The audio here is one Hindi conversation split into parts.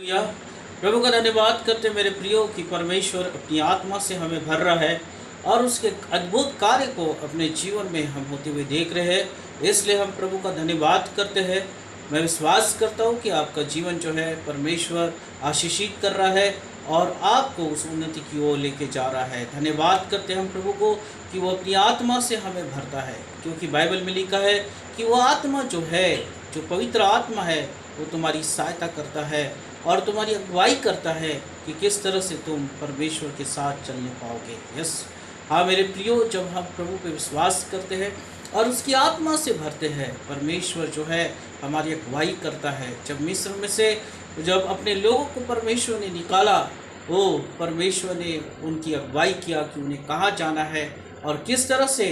या प्रभु का धन्यवाद करते मेरे प्रियो कि परमेश्वर अपनी आत्मा से हमें भर रहा है और उसके अद्भुत कार्य को अपने जीवन में हम होते हुए देख रहे हैं। इसलिए हम प्रभु का धन्यवाद करते हैं। मैं विश्वास करता हूँ कि आपका जीवन जो है परमेश्वर आशीषित कर रहा है और आपको उस उन्नति की ओर लेके जा रहा है। धन्यवाद करते हैं हम प्रभु को कि वो अपनी आत्मा से हमें भरता है, क्योंकि बाइबल में लिखा है कि वो आत्मा जो है, जो पवित्र आत्मा है, वो तुम्हारी सहायता करता है और तुम्हारी अगुवाई करता है कि किस तरह से तुम परमेश्वर के साथ चलने पाओगे। यस, हाँ मेरे प्रियो, जब हम प्रभु पे विश्वास करते हैं और उसकी आत्मा से भरते हैं, परमेश्वर जो है हमारी अगुवाई करता है। जब मिस्र में से जब अपने लोगों को परमेश्वर ने निकाला, वो परमेश्वर ने उनकी अगुवाई किया कि उन्हें कहाँ जाना है और किस तरह से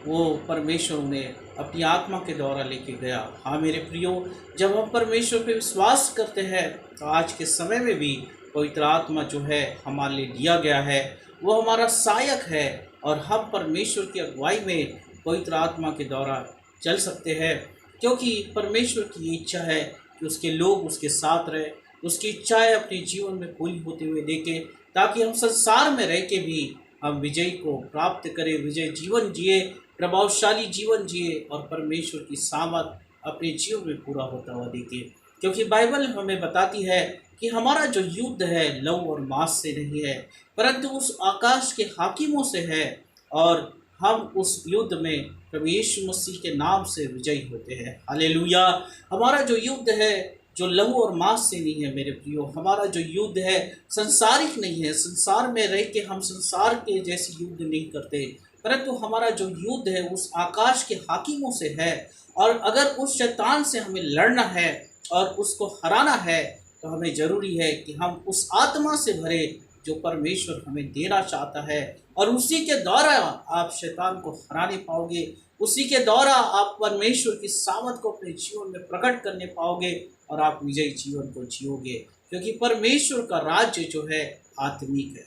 वो परमेश्वर उन्हें अपनी आत्मा के द्वारा लेके गया। हाँ मेरे प्रियो, जब हम परमेश्वर पे विश्वास करते हैं तो आज के समय में भी पवित्र आत्मा जो है हमारे लिए दिया गया है, वो हमारा सहायक है और हम परमेश्वर की अगुवाई में पवित्र आत्मा के द्वारा चल सकते हैं, क्योंकि परमेश्वर की इच्छा है कि उसके लोग उसके साथ रहे। उसकी इच्छाएं अपने जीवन में पूरी होते हुए देखें, ताकि हम संसार में रह के भी हम विजय को प्राप्त करें, विजय जीवन जिए, प्रभावशाली जीवन जिए और परमेश्वर की सामर्थ अपने जीवन में पूरा होता हुआ देखें। क्योंकि बाइबल हमें बताती है कि हमारा जो युद्ध है लहू और मांस से नहीं है, परंतु उस आकाश के हाकिमों से है और हम उस युद्ध में प्रभु यीशु मसीह के नाम से विजयी होते हैं। हालेलुया। हमारा जो युद्ध है जो लहू और मांस से नहीं है मेरे प्रियो, हमारा जो युद्ध है संसारिक नहीं है। संसार में रह के हम संसार के जैसे युद्ध नहीं करते, परंतु हमारा जो युद्ध है उस आकाश के हाकिमों से है। और अगर उस शैतान से हमें लड़ना है और उसको हराना है, तो हमें ज़रूरी है कि हम उस आत्मा से भरे जो परमेश्वर हमें देना चाहता है, और उसी के द्वारा आप शैतान को हराने पाओगे। उसी के द्वारा आप परमेश्वर की सामर्थ को अपने जीवन में प्रकट करने पाओगे और आप विजयी जीवन को जियोगे, क्योंकि परमेश्वर का राज्य जो है आत्मिक है।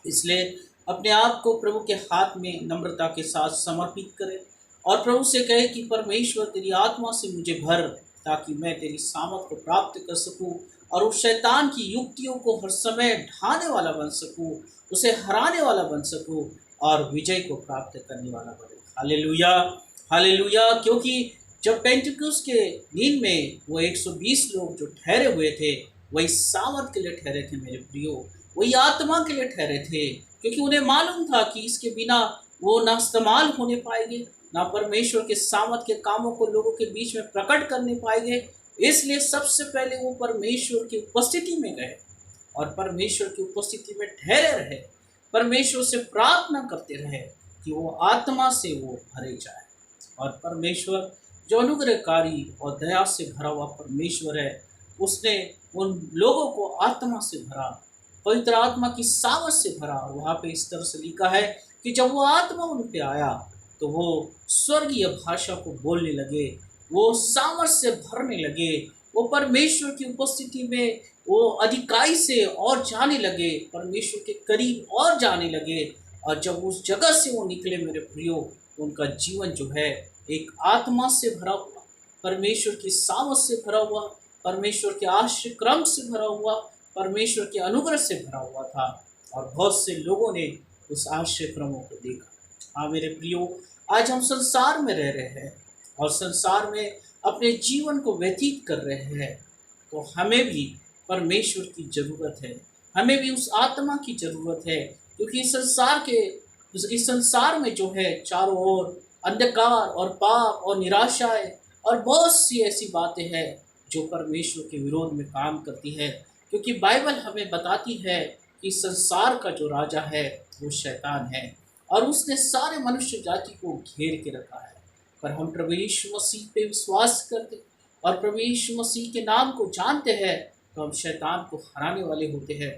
इसलिए अपने आप को प्रभु के हाथ में नम्रता के साथ समर्पित करें और प्रभु से कहे कि परमेश्वर तेरी आत्मा से मुझे भर, ताकि मैं तेरी सामर्थ को प्राप्त कर सकूं और उस शैतान की युक्तियों को हर समय ढाने वाला बन सकूं, उसे हराने वाला बन सकूं और विजय को प्राप्त करने वाला बने। Hallelujah, hallelujah. क्योंकि जब पेंटिकुस के दिन में वो 120 लोग जो ठहरे हुए थे, वही सामर्थ के लिए ठहरे थे मेरे प्रियो, वही आत्मा के लिए ठहरे थे, क्योंकि उन्हें मालूम था कि इसके बिना वो ना इस्तेमाल होने पाएंगे, ना परमेश्वर के सामर्थ के कामों को लोगों के बीच में प्रकट करने पाएंगे। इसलिए सबसे पहले वो परमेश्वर की उपस्थिति में गए और परमेश्वर की उपस्थिति में ठहरे रहे, परमेश्वर से प्रार्थना करते रहे कि वो आत्मा से वो भरे जाए। और परमेश्वर जो अनुग्रहकारी और दया से भरा हुआ परमेश्वर है, उसने उन लोगों को आत्मा से भरा, पवित्र आत्मा की सामर्थ से भरा। और वहाँ पे इस तरह से लिखा है कि जब वो आत्मा उन पे आया तो वो स्वर्गीय भाषा को बोलने लगे, वो सामर्थ से भरने लगे, वो परमेश्वर की उपस्थिति में वो अधिकाई से और जाने लगे, परमेश्वर के करीब और जाने लगे। और जब उस जगह से वो निकले मेरे प्रियो, उनका जीवन जो है एक आत्मा से भरा हुआ, परमेश्वर की सामर्थ से भरा हुआ, परमेश्वर के आश्रय क्रम से भरा हुआ, परमेश्वर के अनुग्रह से भरा हुआ था। और बहुत से लोगों ने उस आश्रय क्रमों को देखा। हाँ मेरे प्रियो, आज हम संसार में रह रहे हैं और संसार में अपने जीवन को व्यतीत कर रहे हैं, तो हमें भी परमेश्वर की ज़रूरत है, हमें भी उस आत्मा की ज़रूरत है। क्योंकि इस संसार में जो है चारों ओर अंधकार और पाप और निराशाएं और बहुत सी ऐसी बातें हैं जो परमेश्वर के विरोध में काम करती है। क्योंकि बाइबल हमें बताती है कि संसार का जो राजा है वो शैतान है और उसने सारे मनुष्य जाति को घेर के रखा है। पर हम प्रभु यीशु मसीह पे विश्वास करते और प्रभु यीशु मसीह के नाम को जानते हैं, तो हम शैतान को हराने वाले होते हैं।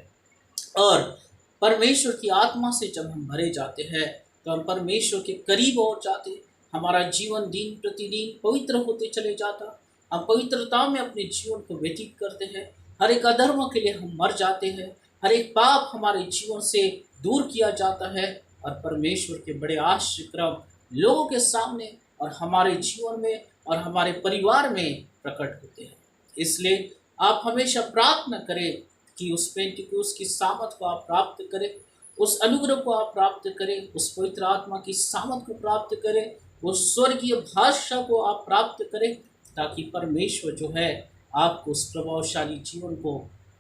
और परमेश्वर की आत्मा से जब हम भरे जाते हैं तो हम परमेश्वर के करीब और जाते, हमारा जीवन दिन प्रतिदिन पवित्र होते चले जाता, हम पवित्रता में अपने जीवन को व्यतीत करते हैं। हर एक अधर्म के लिए हम मर जाते हैं, हर एक पाप हमारे जीवन से दूर किया जाता है और परमेश्वर के बड़े आश्चर्यक्रम लोगों के सामने और हमारे जीवन में और हमारे परिवार में प्रकट होते हैं। इसलिए आप हमेशा प्रार्थना करें कि उस पेंटिकोस की सामर्थ को आप प्राप्त करें, उस अनुग्रह को आप प्राप्त करें, उस पवित्र आत्मा की सामर्थ को प्राप्त करें, उस स्वर्गीय भाषा को आप प्राप्त करें, ताकि परमेश्वर जो है आपको उस प्रभावशाली जीवन को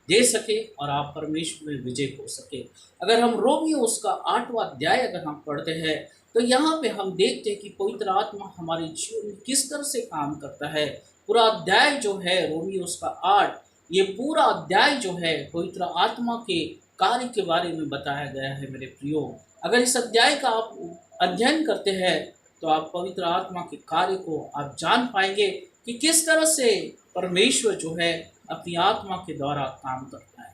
दे सके और आप परमेश्वर में विजय हो सके। अगर हम रोमियो उसका 8वां अध्याय अगर हम पढ़ते हैं तो यहाँ पे हम देखते हैं कि पवित्र आत्मा हमारे जीवन में किस तरह से काम करता है। पूरा अध्याय जो है रोमियो उसका 8, ये पूरा अध्याय जो है पवित्र आत्मा के कार्य के बारे में बताया गया है मेरे प्रियो। अगर इस अध्याय का आप अध्ययन करते हैं तो आप पवित्र आत्मा के कार्य को आप जान पाएंगे कि किस तरह से परमेश्वर जो है अपनी आत्मा के द्वारा काम करता है।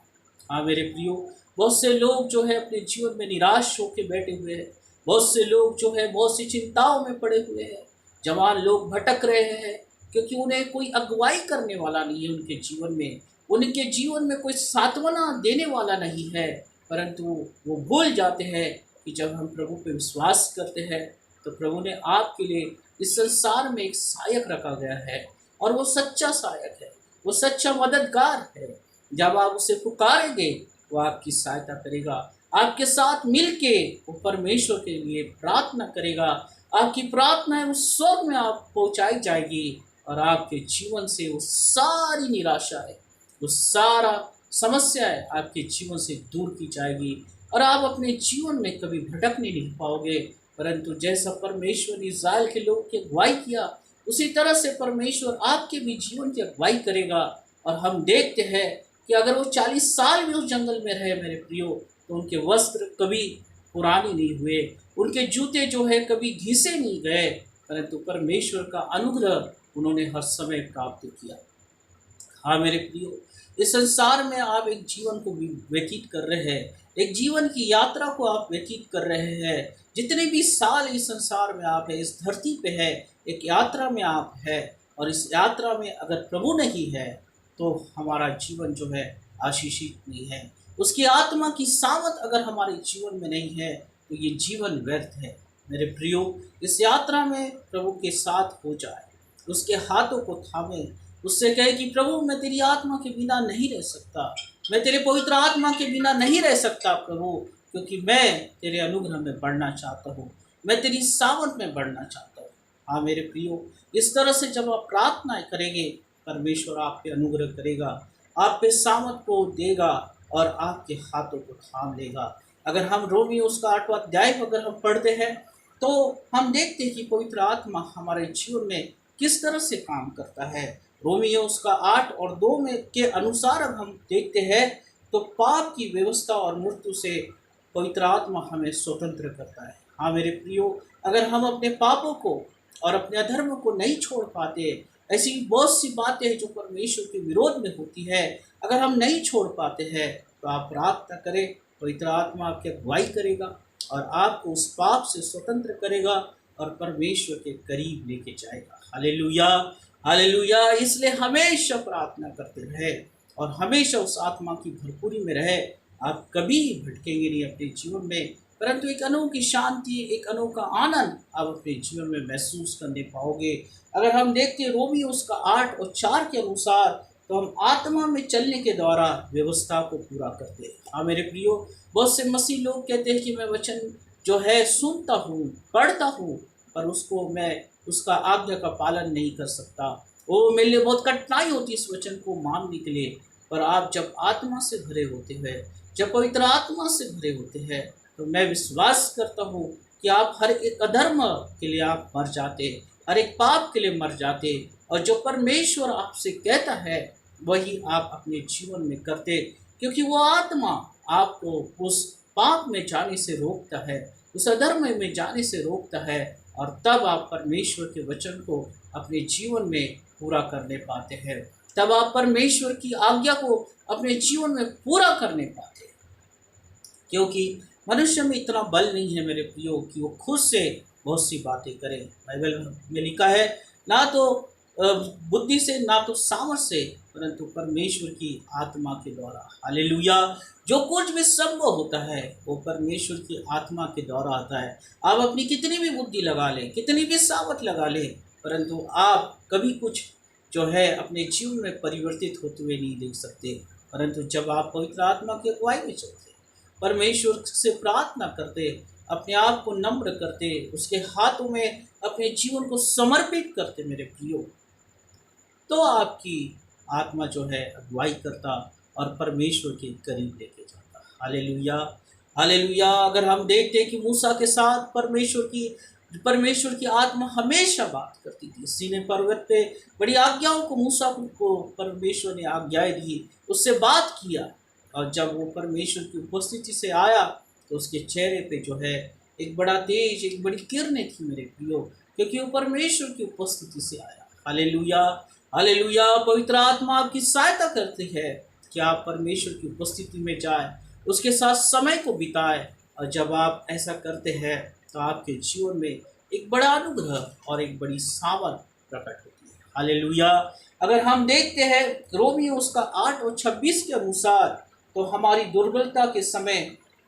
हाँ मेरे प्रियो, बहुत से लोग जो है अपने जीवन में निराश होकर बैठे हुए हैं, बहुत से लोग जो है बहुत सी चिंताओं में पड़े हुए हैं, जवान लोग भटक रहे हैं क्योंकि उन्हें कोई अगुवाई करने वाला नहीं है उनके जीवन में, उनके जीवन में कोई सांत्वना देने वाला नहीं है। परंतु वो भूल जाते हैं कि जब हम प्रभु पे विश्वास करते हैं तो प्रभु ने आपके लिए इस संसार में एक सहायक रखा गया है, और वो सच्चा सहायक है, वो सच्चा मददगार है। जब आप उसे पुकारेंगे वो आपकी सहायता करेगा, आपके साथ मिलके वो परमेश्वर के लिए प्रार्थना करेगा, आपकी प्रार्थनाएं उस स्वर्ग में आप पहुंचाई जाएगी और आपके जीवन से वो सारी निराशा है, वो सारा समस्या है आपके जीवन से दूर की जाएगी और आप अपने जीवन में कभी भटकने नहीं पाओगे। परंतु जैसा परमेश्वर ने इस्राएल के लोग की अगुवाई किया उसी तरह से परमेश्वर आपके भी जीवन की अगुवाई करेगा। और हम देखते हैं कि अगर वो 40 साल भी उस जंगल में रहे मेरे प्रियो, तो उनके वस्त्र कभी पुराने नहीं हुए, उनके जूते जो है कभी घिसे नहीं गए, परंतु परमेश्वर का अनुग्रह उन्होंने हर समय प्राप्त किया। हाँ मेरे प्रियो, इस संसार में आप एक जीवन को व्यतीत कर रहे हैं, एक जीवन की यात्रा को आप व्यतीत कर रहे हैं। जितने भी साल इस संसार में आप है, इस धरती पे है, एक यात्रा में आप है, और इस यात्रा में अगर प्रभु नहीं है तो हमारा जीवन जो है आशीषित नहीं है। उसकी आत्मा की सामत अगर हमारे जीवन में नहीं है तो ये जीवन व्यर्थ है। मेरे प्रियो, इस यात्रा में प्रभु के साथ हो जाए, उसके हाथों को थामे, उससे कहे कि प्रभु मैं तेरी आत्मा के बिना नहीं रह सकता, मैं तेरे पवित्र आत्मा के बिना नहीं रह सकता प्रभु, क्योंकि मैं तेरे अनुग्रह में बढ़ना चाहता हूँ, मैं तेरी सामर्थ में बढ़ना चाहता हूँ। हाँ मेरे प्रियो, इस तरह से जब आप प्रार्थना करेंगे परमेश्वर आप पे अनुग्रह करेगा, आप पे सामर्थ को देगा और आपके हाथों को थाम लेगा। अगर हम रोमियो उसका 8वां अध्याय अगर हम पढ़ते हैं तो हम देखते हैं कि पवित्र आत्मा हमारे जीवन में किस तरह से काम करता है। रोमियो उसका 8 और 2 में के अनुसार अब हम देखते हैं तो पाप की व्यवस्था और मृत्यु से पवित्र आत्मा हमें स्वतंत्र करता है। हाँ मेरे प्रियो, अगर हम अपने पापों को और अपने अधर्म को नहीं छोड़ पाते, ऐसी बहुत सी बातें हैं जो परमेश्वर के विरोध में होती है, अगर हम नहीं छोड़ पाते हैं तो आप प्रार्थना करें, पवित्र आत्मा आपकी अगुवाई करेगा और आपको उस पाप से स्वतंत्र करेगा और परमेश्वर के करीब लेके जाएगा। Hallelujah, hallelujah. इसलिए हमेशा प्रार्थना करते रहे और हमेशा उस आत्मा की भरपूरी में रहे। आप कभी भटकेंगे नहीं अपने जीवन में, परंतु एक अनोखी शांति, एक अनोखा आनंद आप अपने जीवन में महसूस करने पाओगे। अगर हम देखते हैं रोमियो उसका 8 और 4 के अनुसार, तो हम आत्मा में चलने के द्वारा व्यवस्था को पूरा करते हैं। हाँ मेरे प्रियो, बहुत से मसीह लोग कहते हैं कि मैं वचन जो है सुनता हूँ, पढ़ता हूँ, पर उसको मैं उसका आज्ञा का पालन नहीं कर सकता। वो मेरे लिए बहुत कठिनाई होती है इस वचन को मानने के लिए। पर आप जब आत्मा से भरे होते हैं, जब पवित्र आत्मा से भरे होते हैं, तो मैं विश्वास करता हूँ कि आप हर एक अधर्म के लिए आप मर जाते, हर एक पाप के लिए मर जाते, और जो परमेश्वर आपसे कहता है वही आप अपने जीवन में करते, क्योंकि वो आत्मा आपको उस पाप में जाने से रोकता है, उस अधर्म में जाने से रोकता है, और तब आप परमेश्वर के वचन को अपने जीवन में पूरा करने पाते हैं, तब आप परमेश्वर की आज्ञा को अपने जीवन में पूरा करने पाते हैं। क्योंकि मनुष्य में इतना बल नहीं है मेरे प्रियो कि वो खुद से बहुत सी बातें करे। बाइबल में लिखा है, ना तो बुद्धि से, ना तो सामर्थ से, परंतु परमेश्वर की आत्मा के द्वारा। हालेलुया। जो कुछ भी संभव होता है वो परमेश्वर की आत्मा के द्वारा आता है। आप अपनी कितनी भी बुद्धि लगा लें, कितनी भी सामर्थ लगा लें, परंतु आप कभी कुछ जो है अपने जीवन में परिवर्तित होते हुए नहीं देख सकते। परंतु जब आप पवित्र आत्मा की अगुवाई में चलते, परमेश्वर से प्रार्थना करते, अपने आप को नम्र करते, उसके हाथों में अपने जीवन को समर्पित करते मेरे प्रियो, तो आपकी आत्मा जो है अगुवाई करता और परमेश्वर के करीब लेके जाता। Hallelujah, hallelujah. अगर हम देखते हैं कि मूसा के साथ परमेश्वर की आत्मा हमेशा बात करती थी। सीनै पर्वत पे बड़ी आज्ञाओं को मूसा को परमेश्वर ने आज्ञाएं दी, उससे बात किया, और जब वो परमेश्वर की उपस्थिति से आया तो उसके चेहरे पे जो है एक बड़ा तेज, एक बड़ी किरणें थी मेरे प्रियो, क्योंकि वो परमेश्वर की उपस्थिति से आया। Hallelujah, hallelujah. पवित्र आत्मा आपकी सहायता करती है कि आप परमेश्वर की उपस्थिति में जाएं, उसके साथ समय को बिताएं, और जब आप ऐसा करते हैं तो आपके जीवन में एक बड़ा अनुग्रह और एक बड़ी सामर्थ प्रकट होती है। हालेलुया। अगर हम देखते हैं रोमियो उसका 8 और 26 के अनुसार, तो हमारी दुर्बलता के समय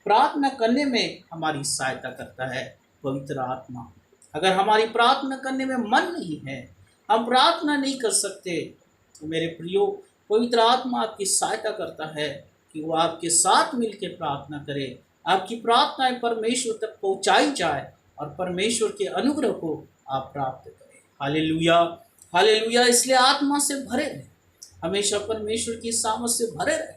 प्रार्थना करने में हमारी सहायता करता है पवित्र आत्मा। अगर हमारी प्रार्थना करने में मन नहीं है, हम प्रार्थना नहीं कर सकते, तो मेरे प्रियो पवित्र आत्मा आपकी सहायता करता है कि वो आपके साथ मिलकर प्रार्थना करे, आपकी प्रार्थनाएं परमेश्वर तक पहुंचाई जाए और परमेश्वर के अनुग्रह को आप प्राप्त करें। Hallelujah, hallelujah. इसलिए आत्मा से भरे रहे, हमेशा परमेश्वर की सामर्थ से भरे रहे,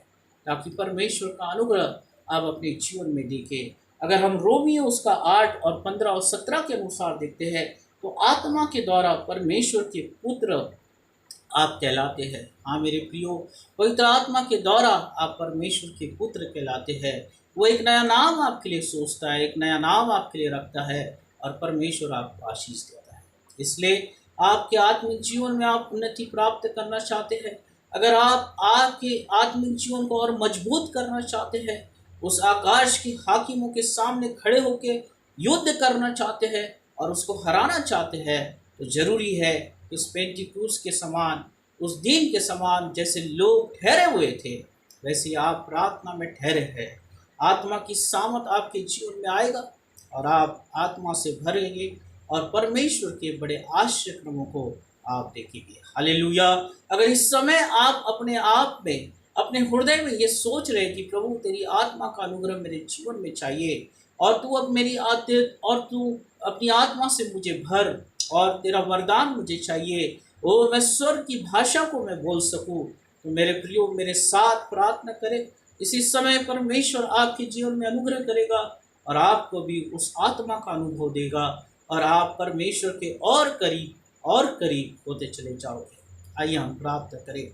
ताकि परमेश्वर का अनुग्रह आप अपने जीवन में देखें। अगर हम रोमियो उसका 8 और 15 और 17 के अनुसार देखते हैं, तो आत्मा के द्वारा परमेश्वर के पुत्र आप कहलाते हैं। हाँ मेरे प्रियो, पवित्र आत्मा के द्वारा आप परमेश्वर के पुत्र कहलाते हैं। वो एक नया नाम आपके लिए सोचता है, एक नया नाम आपके लिए रखता है, और परमेश्वर आपको आशीष देता है। इसलिए आपके आत्मिक जीवन में आप उन्नति प्राप्त करना चाहते हैं, अगर आप आपके आत्मिक जीवन को और मजबूत करना चाहते हैं, उस आकाश की हाकिमों के सामने खड़े होकर युद्ध करना चाहते हैं और उसको हराना चाहते हैं, तो जरूरी है उस पेंटिकूस के समान, उस दिन के समान जैसे लोग ठहरे हुए थे, वैसे आप प्रार्थना में ठहरे हैं। आत्मा की सामर्थ आपके जीवन में आएगा और आप आत्मा से भरेंगे और परमेश्वर के बड़े आश्चर्य क्रमों को आप देखेंगे। हालेलुया। अगर इस समय आप अपने आप में, अपने हृदय में ये सोच रहे कि प्रभु तेरी आत्मा का अनुग्रह मेरे जीवन में चाहिए, और तू अब मेरी और तू अपनी आत्मा से मुझे भर, और तेरा वरदान मुझे चाहिए, और मैं स्वर्ग की भाषा को मैं बोल सकूं, तो मेरे प्रियो मेरे साथ प्रार्थना करें। इसी समय परमेश्वर आपके जीवन में अनुग्रह करेगा और आपको भी उस आत्मा का अनुभव देगा, और आप परमेश्वर के और करीब होते चले जाओगे। आइए हम प्रार्थना करें।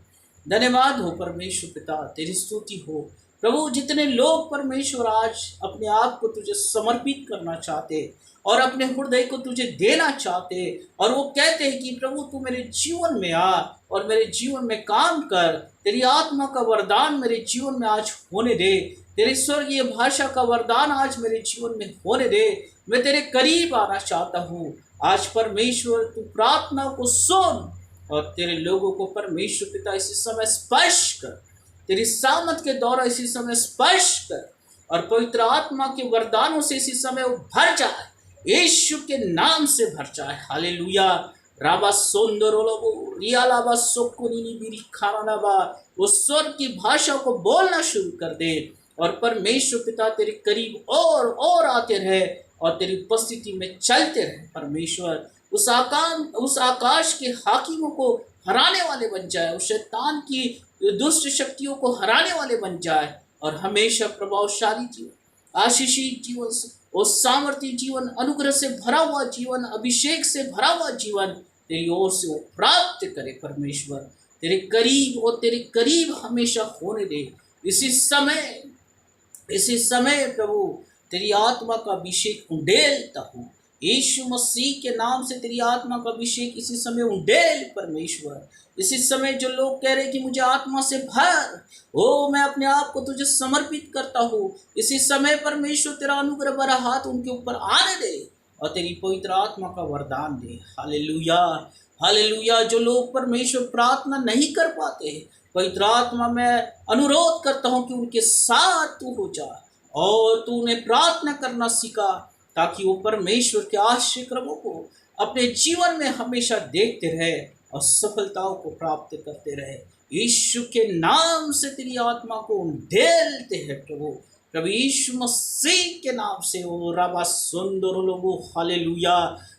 धन्यवाद हो परमेश्वर पिता, तेरी स्तुति हो प्रभु। जितने लोग परमेश्वर आज अपने आप को तुझे समर्पित करना चाहते और अपने हृदय को तुझे देना चाहते, और वो कहते हैं कि प्रभु तू मेरे जीवन में आ और मेरे जीवन में काम कर, तेरी आत्मा का वरदान मेरे जीवन में आज होने दे, तेरी स्वर्गीय भाषा का वरदान आज मेरे जीवन में होने दे। मैं तेरे करीब आना चाहता हूँ। आज परमेश्वर तू प्रार्थना को सुन और तेरे लोगों को परमेश्वर पिता इसी समय स्पर्श कर, तेरी सामर्थ के द्वारा इसी समय स्पर्श कर, और पवित्र आत्मा के वरदानों से इसी समय वो भर जाए, यीशु के नाम से भर जाए। हालेलुया। राबा सोंदरोलोबो रियालाबा सोकुनिनी बिरी खानाबा, वो स्वर्ग की भाषा को बोलना शुरू कर दे, और परमेश्वर पिता तेरे करीब और आते रहे और तेरी उपस्थिति में चलते रहे। परमेश्वर उस आकाश के हाकिमों को हराने वाले बन जाए, उस शैतान की दुष्ट शक्तियों को हराने वाले बन जाए, और हमेशा प्रभावशाली जीवन, आशीषित जीवन, उस सामर्थ्य जीवन, अनुग्रह से भरा हुआ जीवन, अभिषेक से भरा हुआ जीवन तेरी ओर से वो प्राप्त करे। परमेश्वर तेरे करीब हमेशा होने दे। इसी समय प्रभु तेरी आत्मा का अभिषेक उंडेलता हूँ, यीशु मसीह के नाम से तेरी आत्मा का अभिषेक इसी समय उंडेल। परमेश्वर इसी समय जो लोग कह रहे कि मुझे आत्मा से भर, ओ मैं अपने आप को तुझे समर्पित करता हूँ, इसी समय परमेश्वर तेरा अनुग्रह भरा हाथ उनके ऊपर आने दे और तेरी पवित्र आत्मा का वरदान दे। Hallelujah, hallelujah. जो लोग परमेश्वर प्रार्थना नहीं कर पाते, पवित्र आत्मा मैं अनुरोध करता हूँ कि उनके साथ तू हो जा और तू उन्हें प्रार्थना करना सिखा, ताकि वो परमेश्वर के आश्चर्य क्रमों को अपने जीवन में हमेशा देखते रहे और सफलताओं को प्राप्त करते रहे। यीशु के नाम से तेरी आत्मा को ढेलते हैं प्रभु, प्रभु यीशु मसीह के नाम से। ओ रबा सुंदर लोगो हालेलुया,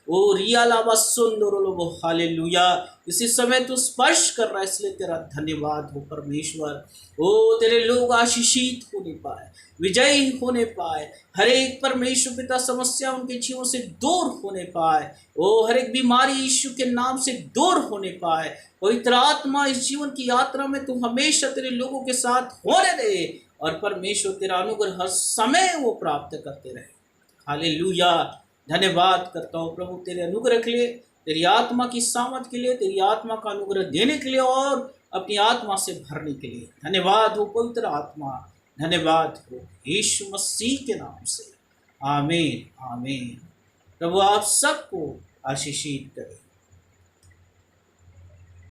ओ रिया लाबा सुंदर लोगो हालेलुया। इसी समय तू स्पर्श कर रहा है, इसलिए तेरा धन्यवाद हो परमेश्वर। ओ तेरे लोग आशीषित होने पाए, विजयी होने पाए, हर एक परमेश्वर पिता समस्या उनके जीवन से दूर होने पाए। ओ हर एक बीमारी यीशु के नाम से दूर होने पाए। पवित्र आत्मा इस जीवन की यात्रा में तू हमेशा तेरे लोगों के साथ होने दे, और परमेश्वर तेरा अनुग्रह हर समय वो प्राप्त करते रहे। हालेलुया। धन्यवाद करता हूँ प्रभु तेरे अनुग्रह के लिए, तेरी आत्मा की सामर्थ के लिए, तेरी आत्मा का अनुग्रह देने के लिए और अपनी आत्मा से भरने के लिए। धन्यवाद हो पवित्र आत्मा, धन्यवाद हो यीशु मसीह के नाम से। आमीन आमीन। प्रभु आप सबको आशीषित करे।